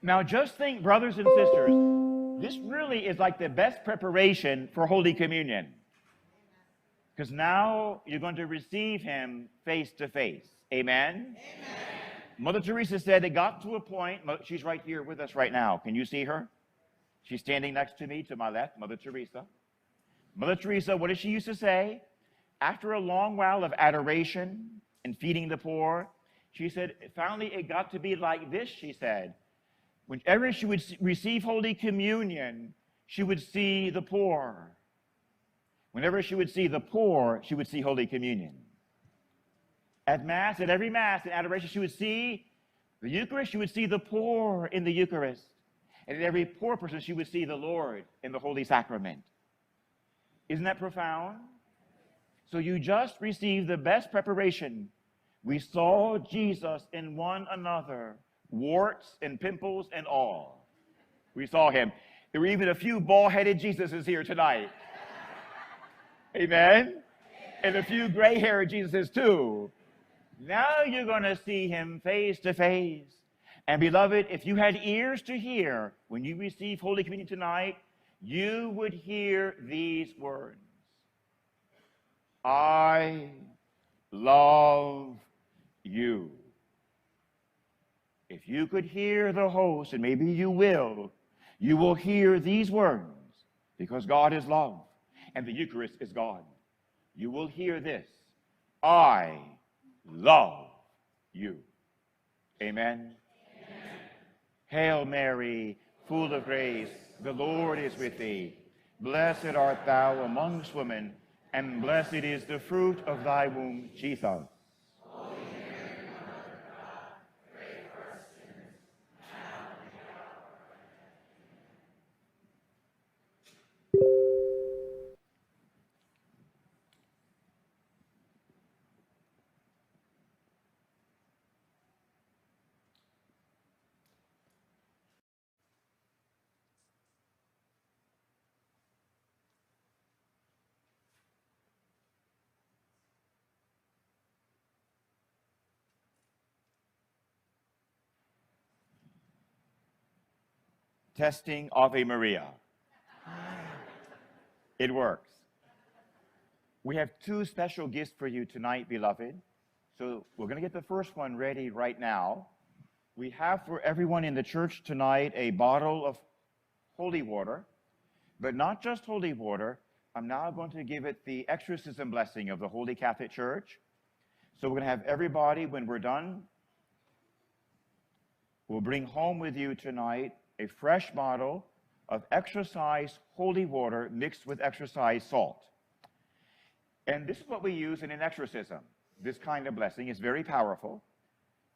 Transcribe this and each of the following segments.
Now just think, brothers and sisters, this really is like the best preparation for Holy Communion. Because now you're going to receive him face to face. Amen? Amen? Mother Teresa said it got to a point, she's right here with us right now. Can you see her? She's standing next to me, to my left, Mother Teresa. Mother Teresa, what did she used to say? After a long while of adoration and feeding the poor, she said, finally it got to be like this, she said. Whenever she would receive Holy Communion, she would see the poor. Whenever she would see the poor, she would see Holy Communion. At Mass, at every Mass, in adoration, she would see the Eucharist, she would see the poor in the Eucharist. And in every poor person, she would see the Lord in the Holy Sacrament. Isn't that profound? So you just received the best preparation. We saw Jesus in one another, warts and pimples and all. We saw him. There were even a few bald-headed Jesuses here tonight. Amen? And a few gray-haired Jesuses too. Now you're going to see him face to face. And beloved, if you had ears to hear when you receive Holy Communion tonight, you would hear these words. I love you. If you could hear the host, and maybe you will hear these words, because God is love, and the Eucharist is God. You will hear this. I love you. Amen. Amen. Hail Mary, full of grace, the Lord is with thee. Blessed art thou amongst women, and blessed is the fruit of thy womb, Jesus. Holy Mary, Mother of God, pray for us sinners, now and at the hour of our Testing Ave Maria. It works. We have two special gifts for you tonight, beloved. So we're going to get the first one ready right now. We have for everyone in the church tonight a bottle of holy water, but not just holy water. I'm now going to give it the exorcism blessing of the Holy Catholic Church. So we're going to have everybody, when we're done, we'll bring home with you tonight a fresh bottle of exorcised holy water mixed with exorcised salt. And this is what we use in an exorcism. This kind of blessing is very powerful.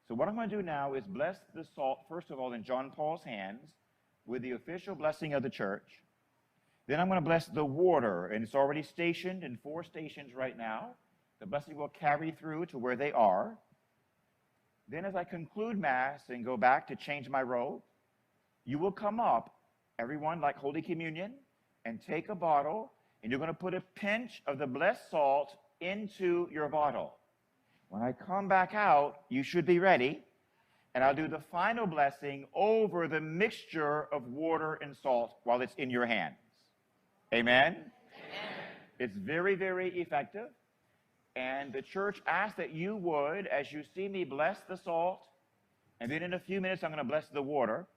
So what I'm going to do now is bless the salt, first of all, in John Paul's hands with the official blessing of the church. Then I'm going to bless the water, and it's already stationed in 4 stations right now. The blessing will carry through to where they are. Then as I conclude Mass and go back to change my robe, you will come up, everyone, like Holy Communion, and take a bottle, and you're going to put a pinch of the blessed salt into your bottle. When I come back out, you should be ready, and I'll do the final blessing over the mixture of water and salt while it's in your hands. Amen? Amen. It's very, very effective, and the church asks that you would, as you see me bless the salt, and then in a few minutes I'm going to bless the water.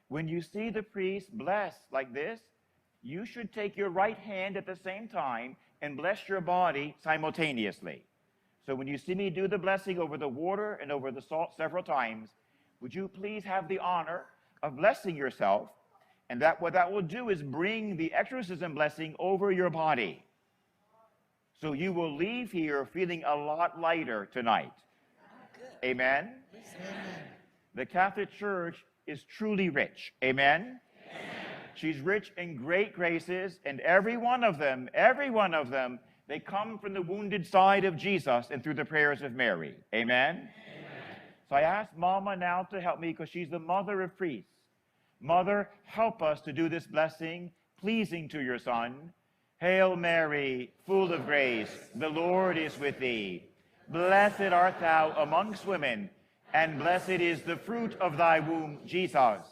When you see the priest bless like this, you should take your right hand at the same time and bless your body simultaneously. So when you see me do the blessing over the water and over the salt several times, would you please have the honor of blessing yourself? And what that will do is bring the exorcism blessing over your body. So you will leave here feeling a lot lighter tonight. Amen? Amen. The Catholic Church is truly rich. Amen? Amen? She's rich in great graces, and every one of them, they come from the wounded side of Jesus and through the prayers of Mary. Amen? Amen. So I ask Mama now to help me because she's the mother of priests. Mother, help us to do this blessing pleasing to your Son. Hail Mary, full of grace, the Lord is with thee. Blessed art thou amongst women, and blessed is the fruit of thy womb, Jesus.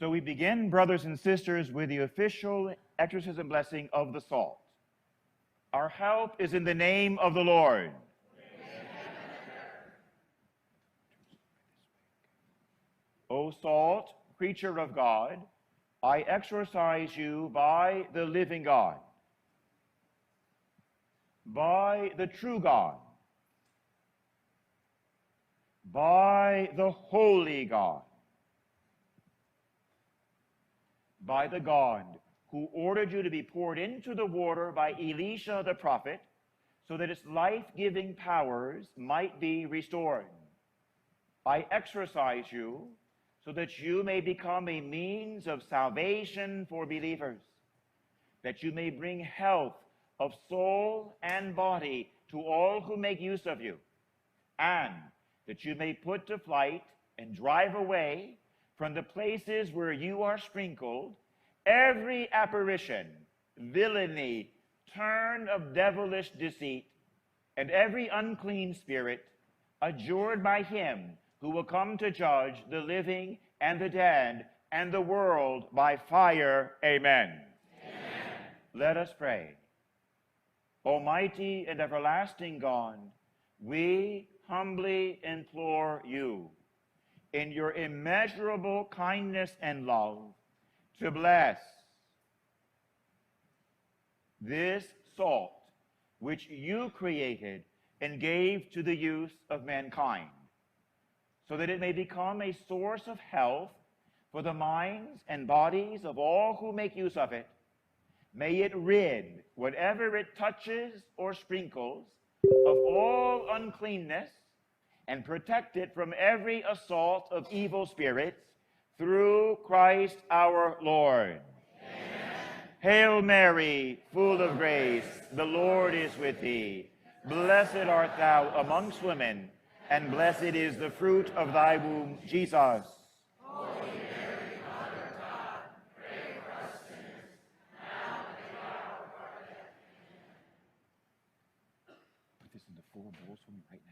So we begin, brothers and sisters, with the official exorcism blessing of the salt. Our help is in the name of the Lord. O salt, creature of God, I exorcise you by the living God, by the true God, by the holy God, by the God who ordered you to be poured into the water by Elisha the prophet, so that its life-giving powers might be restored. I exorcise you so that you may become a means of salvation for believers, that you may bring health of soul and body to all who make use of you, and that you may put to flight and drive away from the places where you are sprinkled every apparition, villainy, turn of devilish deceit, and every unclean spirit, adjured by him who will come to judge the living and the dead and the world by fire. Amen. Amen. Let us pray. Almighty and everlasting God, we humbly implore you, in your immeasurable kindness and love, to bless this salt which you created and gave to the use of mankind, so that it may become a source of health for the minds and bodies of all who make use of it. May it rid whatever it touches or sprinkles of all uncleanness, and protect it from every assault of evil spirits, through Christ our Lord. Amen. Hail Mary, full of grace, the Lord is with thee. Blessed art thou amongst women, and blessed is the fruit of thy womb, Jesus. Holy Mary, Mother of God, pray for us sinners, now and at the hour of our death. Put this in the 4 bowls for me right now.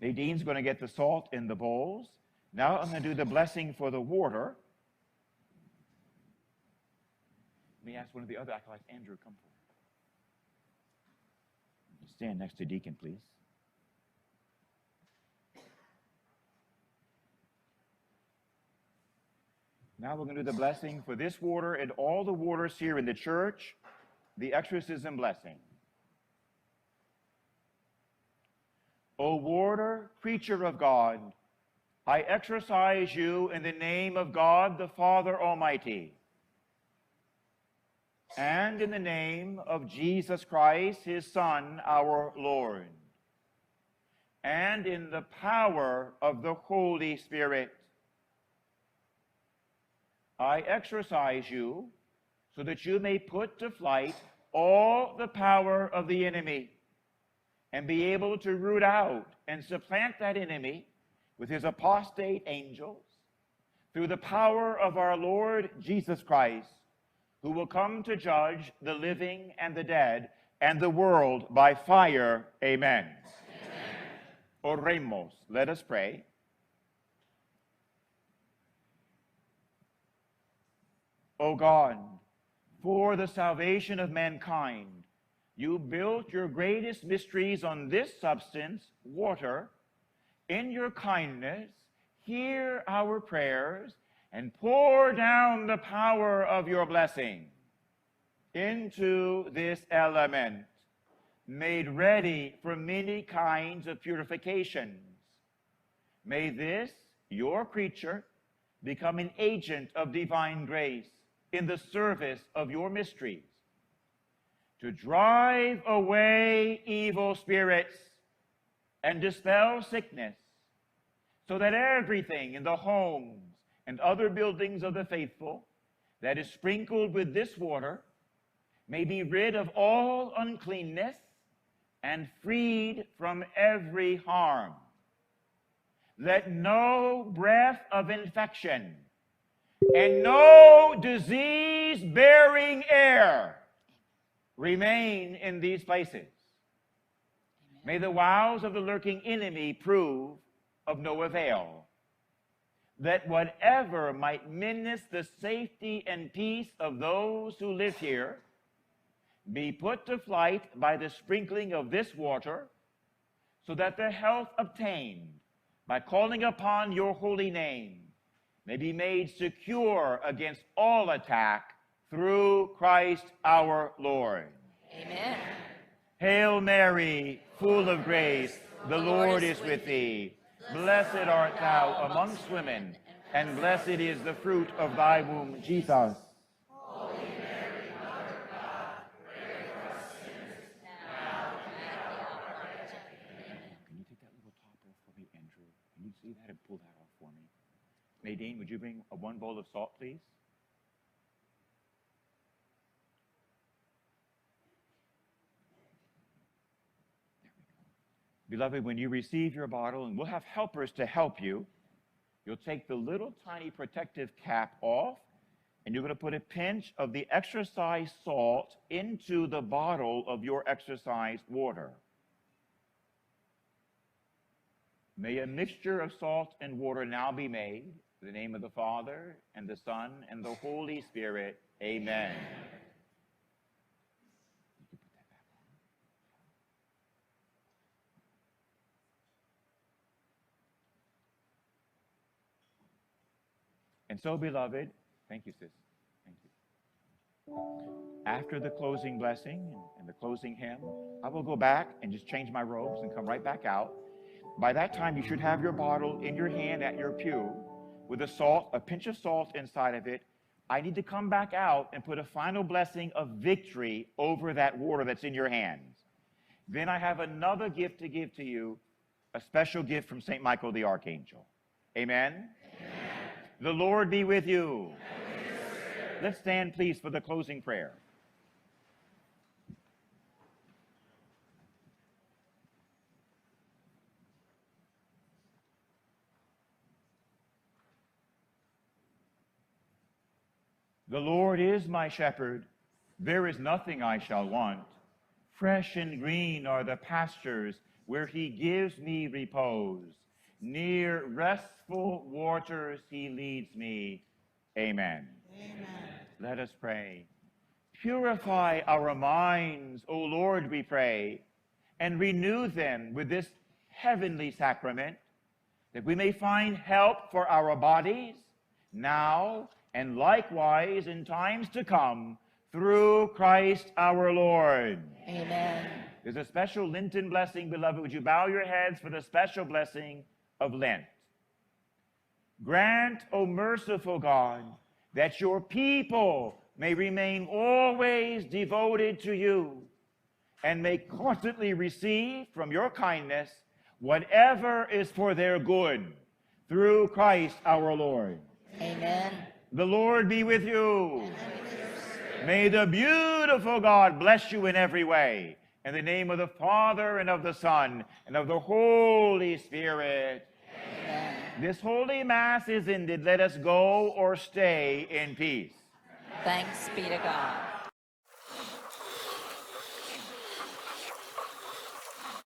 Nadine's going to get the salt in the bowls. Now I'm going to do the blessing for the water. Let me ask one of the other acolytes, Andrew, come forward. Stand next to Deacon, please. Now we're going to do the blessing for this water and all the waters here in the church, the exorcism blessing. O water, creature of God, I exorcise you in the name of God the Father Almighty, and in the name of Jesus Christ, his Son, our Lord, and in the power of the Holy Spirit. I exorcise you so that you may put to flight all the power of the enemy, and be able to root out and supplant that enemy with his apostate angels, through the power of our Lord Jesus Christ, who will come to judge the living and the dead and the world by fire. Amen. Amen. Oremos, let us pray. O God, for the salvation of mankind, you built your greatest mysteries on this substance, water. In your kindness, hear our prayers and pour down the power of your blessing into this element, made ready for many kinds of purifications. May this, your creature, become an agent of divine grace in the service of your mysteries, to drive away evil spirits and dispel sickness, so that everything in the homes and other buildings of the faithful that is sprinkled with this water may be rid of all uncleanness and freed from every harm. Let no breath of infection and no disease-bearing air remain in these places. May the wiles of the lurking enemy prove of no avail. that whatever might menace the safety and peace of those who live here be put to flight by the sprinkling of this water, so that the health obtained by calling upon your holy name may be made secure against all attack through Christ our Lord. Amen. Hail Mary, full of grace, the Lord is with thee. Blessed art thou amongst women, and blessed is the fruit of thy womb, Jesus. Holy Mary, Mother of God, pray for us sinners, now and at the hour of our death. Amen. Can you take that little top off for me, Andrew? Can you see that and pull that off for me? Nadine, would you bring one bowl of salt, please? Beloved, when you receive your bottle, and we'll have helpers to help you, you'll take the little tiny protective cap off, and you're going to put a pinch of the exercise salt into the bottle of your exercise water. May a mixture of salt and water now be made. In the name of the Father, and the Son, and the Holy Spirit. Amen. And so, beloved, thank you, sis. Thank you. After the closing blessing and the closing hymn, I will go back and just change my robes and come right back out. By that time, you should have your bottle in your hand at your pew with a pinch of salt inside of it. I need to come back out and put a final blessing of victory over that water that's in your hands. Then I have another gift to give to you, a special gift from St. Michael the Archangel. Amen? Amen. The Lord be with you. And with your spirit. Let's stand, please, for the closing prayer. The Lord is my shepherd, there is nothing I shall want. Fresh and green are the pastures where he gives me repose. Near restful waters he leads me. Amen. Amen. Let us pray. Purify our minds, O Lord, we pray, and renew them with this heavenly sacrament, that we may find help for our bodies now and likewise in times to come, through Christ our Lord. Amen. There's a special Lenten blessing, beloved. Would you bow your heads for the special blessing of Lent? Grant, O merciful God, that your people may remain always devoted to you and may constantly receive from your kindness whatever is for their good, through Christ our Lord. Amen. The Lord be with you. May the beautiful God bless you in every way. In the name of the Father, and of the Son, and of the Holy Spirit. Amen. This holy Mass is ended. Let us go or stay in peace. Thanks be to God.